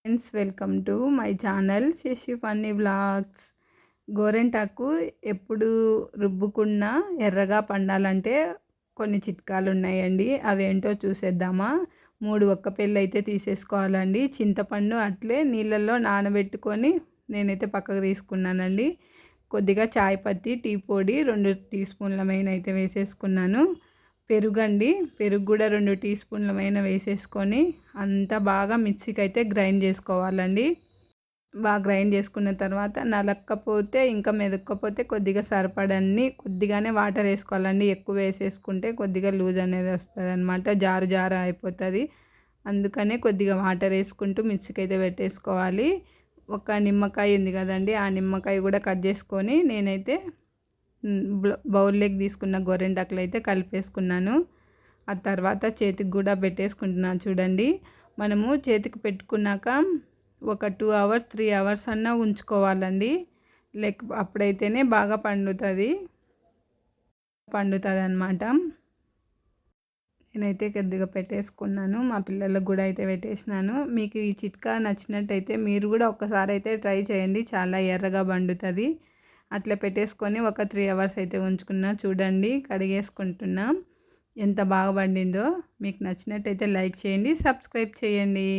Friends, welcome to my channel Shashi funny vlogs. గోరెంటాకు ఎప్పుడు రుబ్బుకున్నా ఎర్రగా పండాలంటే కొన్ని చిట్కాలు ఉన్నాయండి. అవేంటో చూసేద్దామా. 3 ఒక్కపెళ్ళు అయితే తీసేసుకోవాలండి. చింతపండు అట్లే నీళ్ళల్లో నానబెట్టుకొని నేనైతే పక్కకు తీసుకున్నానండి. కొద్దిగా చాయ్ పత్తి, టీ పొడి 2 టీ స్పూన్ల మైన అయితే వేసేసుకున్నాను. పెరుగండి, పెరుగు కూడా 2 టీ స్పూన్ల మైన వేసేసుకొని అంతా బాగా మిక్సీకి అయితే గ్రైండ్ చేసుకోవాలండి. బాగా గ్రైండ్ చేసుకున్న తర్వాత నలక్కపోతే ఇంకా మెదక్కపోతే కొద్దిగా సరిపడన్ని కొద్దిగానే వాటర్ వేసుకోవాలండి. ఎక్కువ వేసేసుకుంటే కొద్దిగా లూజ్ అనేది వస్తుంది అనమాట, జారు జారు అయిపోతుంది. అందుకనే కొద్దిగా వాటర్ వేసుకుంటూ మిక్సీకి అయితే పెట్టేసుకోవాలి. ఒక నిమ్మకాయ ఉంది కదండి, ఆ నిమ్మకాయ కూడా కట్ చేసుకొని నేనైతే బౌల్లోకి తీసుకున్న గోరెంటాకులు అయితే కలిపేసుకున్నాను. ఆ తర్వాత చేతికి కూడా పెట్టేసుకుంటున్నాను చూడండి. మనము చేతికి పెట్టుకున్నాక ఒక 2 అవర్స్ 3 అవర్స్ అన్నా ఉంచుకోవాలండి. అప్పుడైతేనే బాగా పండుతుంది అన్నమాట. నేనైతే కొద్దిగా పెట్టేసుకున్నాను, మా పిల్లలకు కూడా అయితే పెట్టేసినాను. మీకు ఈ చిట్కా నచ్చినట్టయితే మీరు కూడా ఒక్కసారి అయితే ట్రై చేయండి, చాలా ఎర్రగా పండుతుంది. అట్లా పెట్టేసుకొని ఒక 3 అవర్స్ అయితే ఉంచుకున్నా. చూడండి, కడిగేసుకుంటున్నా. ఎంత బాగా పండిందో. మీకు నచ్చినట్టయితే లైక్ చేయండి, సబ్స్క్రైబ్ చేయండి.